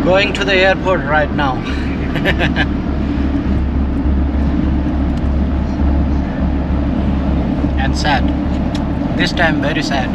Going to the airport right now. And sad. This time very sad.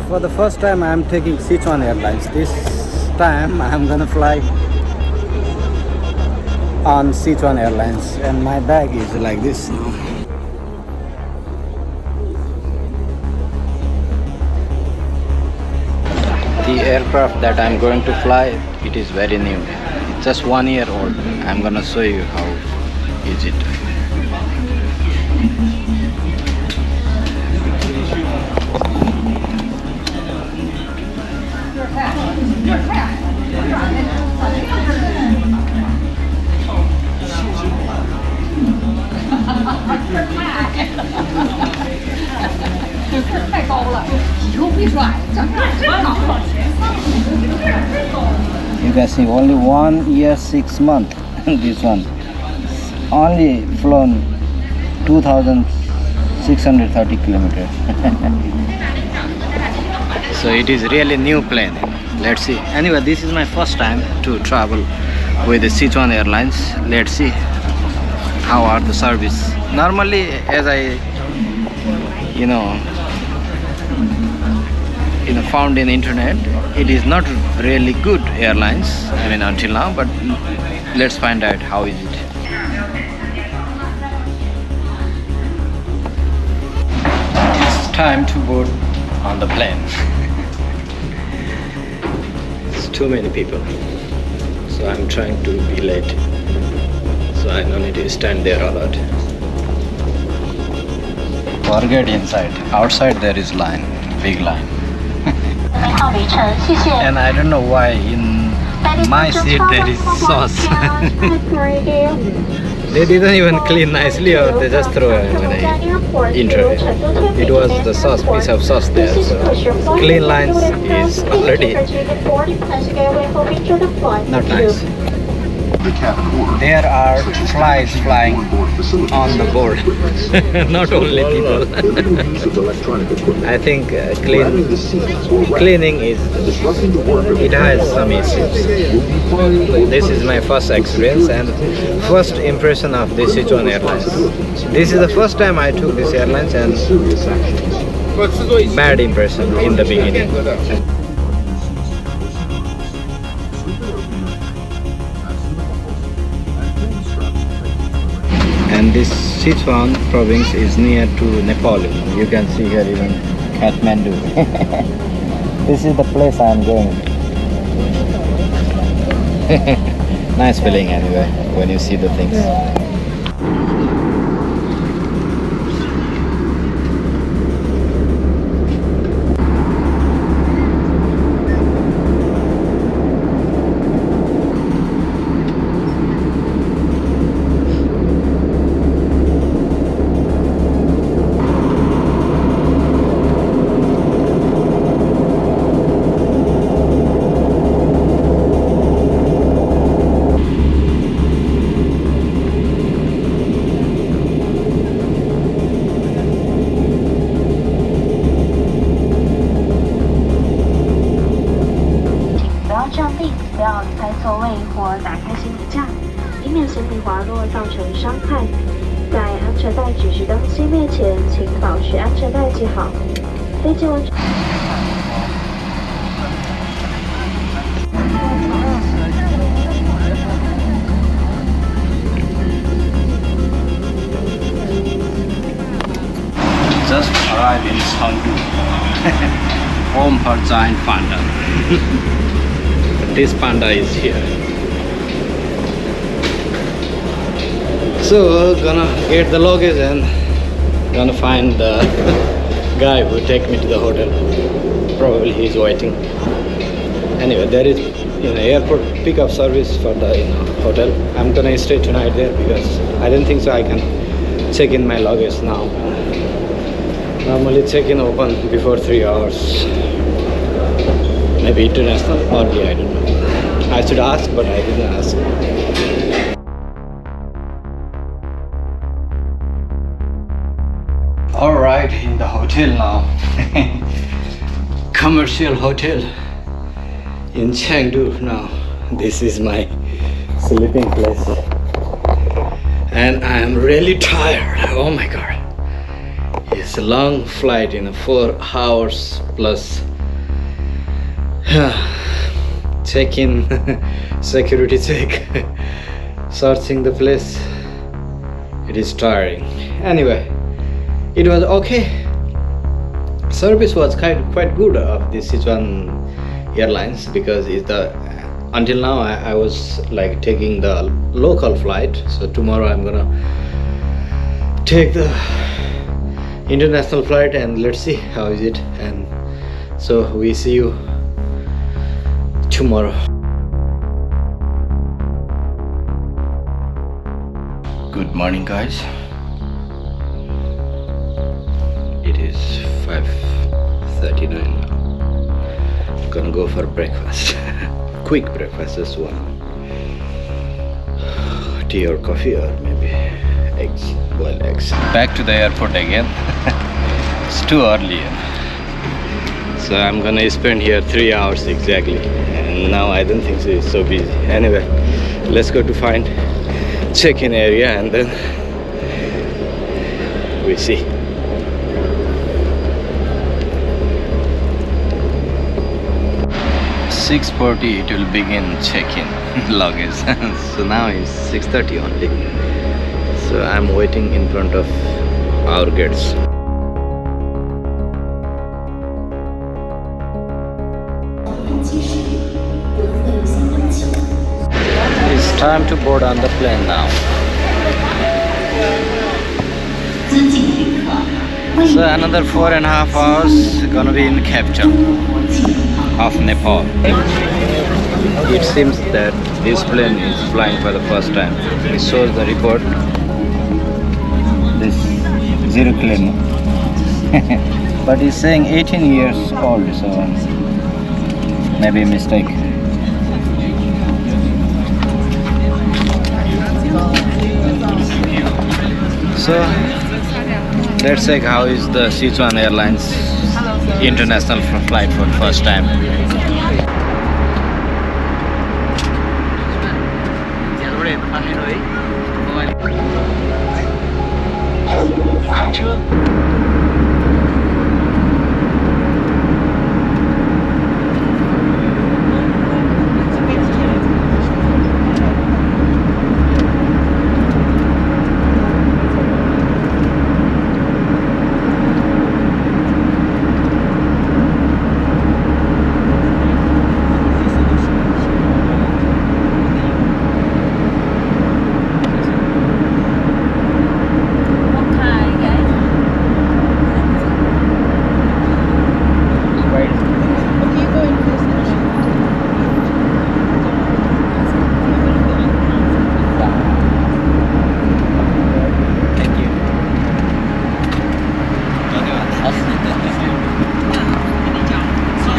For the first time I am taking Sichuan Airlines. This time I am gonna fly on Sichuan Airlines, and my bag is like this now. The aircraft that I'm going to fly, it is very new. It's just 1 year old. I'm gonna show you how is it. You can see only 1 year 6 months. This one only flown 2,630 kilometers. So it is really new plane. Let's see. Anyway, this is my first time to travel with the Sichuan Airlines. Let's see how are the service. Normally, as I found in internet, it is not really good airlines, I mean until now, but let's find out how is it. It's time to board on the plane. It's too many people, so I'm trying to be late, so I don't need to stand there a lot. Forget inside. Outside there is line, big line. And I don't know why in my seat there is sauce. They didn't even clean nicely, or they just throw it when I enter it. It was the sauce, piece of sauce there. So clean lines is already not nice. There are flies flying on the board, not only people. I think cleaning is, it has some issues. This is my first experience and first impression of this Sichuan Airlines. This is the first time I took this airlines, and bad impression in the beginning. And this Sichuan province is near to Nepal. You can see here even Kathmandu. This is the place I am going. Nice feeling anyway when you see the things. Just arrived in Chengdu, home for giant panda. This panda is here. So gonna get the luggage and gonna find the guy who take me to the hotel. Probably he's waiting. Anyway, there is airport pickup service for the hotel. I'm gonna stay tonight there because I don't think so I can check in my luggage now. Normally check-in open before 3 hours. Maybe international early, I don't know. I should ask, but I didn't ask. Alright, in the hotel now. Commercial hotel in Chengdu now. This is my sleeping place. And I am really tired. Oh my god. It's a long flight, 4 hours plus check-in, security check, searching the place. It is tiring. Anyway, it was okay. Service was quite good of the Sichuan Airlines because until now I was like taking the local flight. So tomorrow I'm gonna take the international flight and let's see how is it. And so we see you tomorrow. Good morning, guys. It is 5:39 now. Gonna go for breakfast. Quick breakfast, just one tea or coffee or maybe eggs, boiled eggs. Back to the airport again. It's too early. So I'm gonna spend here 3 hours exactly. And now I don't think so it's so busy. Anyway, let's go to find check-in area and then we see. 6:40 it will begin check-in luggage. So now it's 6:30 only. So I'm waiting in front of our gates. It's time to board on the plane now. So another 4.5 hours gonna be in capital of Nepal. It seems that this plane is flying for the first time. It shows the report. This zero claim. But it's saying 18 years old, so maybe a mistake. So let's check how is the Sichuan Airlines international flight for the first time.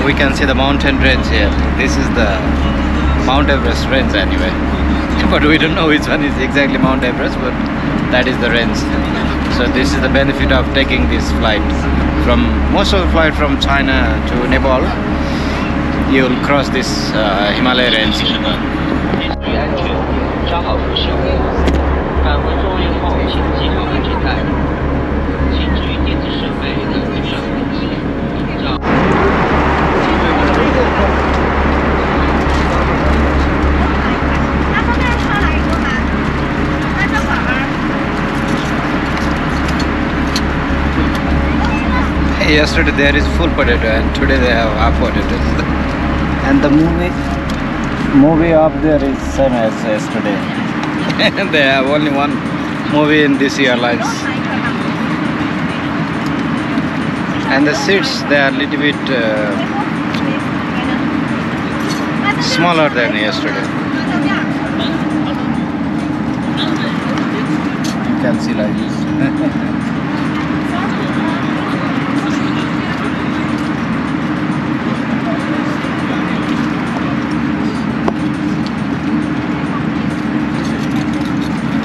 We can see the mountain range here. This is the Mount Everest range anyway. But we don't know which one is exactly Mount Everest, but that is the range. So this is the benefit of taking this flight. Most of the flight from China to Nepal, you will cross this Himalaya range. Yesterday there is full potato and today they have half potatoes. And the movie up there is same as yesterday. They have only one movie in this airlines. And the seats, they are a little bit Smaller than yesterday. You can see like this.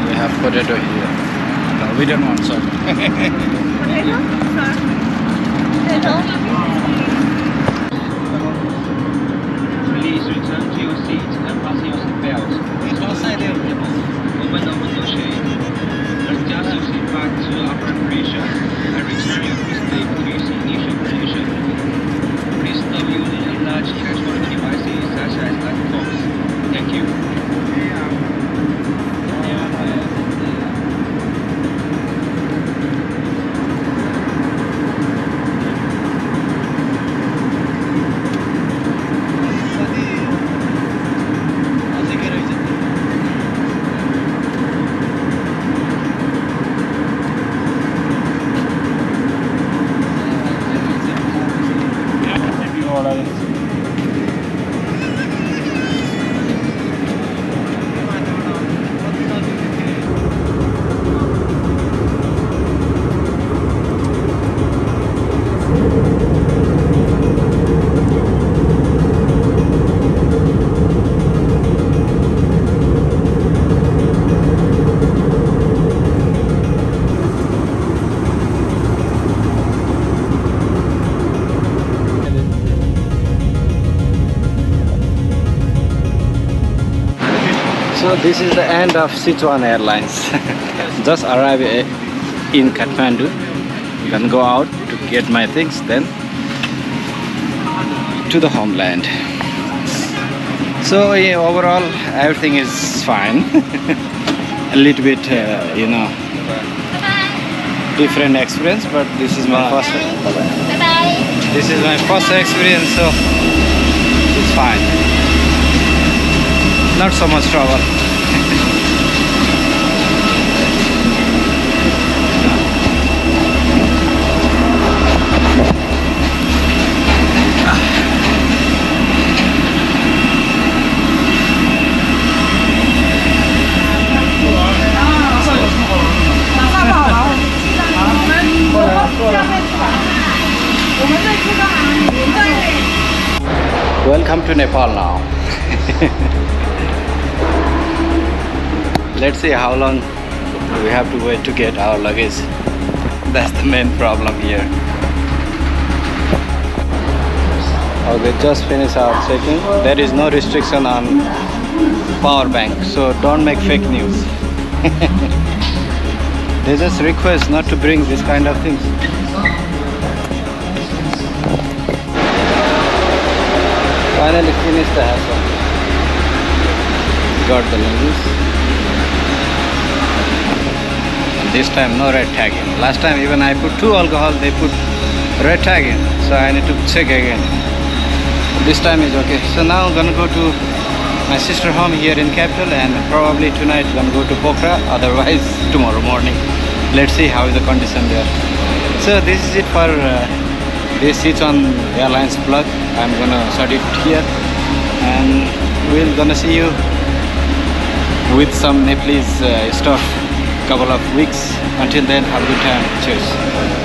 We have potato here. No, we don't want salt. Please return to your seat and fasten your seatbelt. Open the window shade. Adjust your seat back to upward pressure and return your footstep to its initial position. Please stop using large electronic devices such as laptops. Thank you. So this is the end of Sichuan Airlines. Just arrived in Kathmandu. Then go out to get my things, then to the homeland. So yeah, overall everything is fine. A little bit, different experience, but this is my first. This is my first experience, so it's fine. Not so much trouble. Welcome to Nepal now. Let's see how long we have to wait to get our luggage. That's the main problem here. Oh, they just finished our checking. There is no restriction on power bank, so don't make fake news. They just request not to bring this kind of things. Finally finished the hassle. Got the luggage. This time no red tag in. Last time even I put 2 alcohol, they put red tag in. So I need to check again. This time is okay. So now I'm gonna go to my sister home here in capital, and probably tonight I'm gonna go to Pokhara, otherwise tomorrow morning. Let's see how is the condition there. So this is it for this Sichuan Airlines vlog. I'm gonna start it here, and we're gonna see you with some Nepalese stuff couple of weeks. Until then, have a good time. Cheers.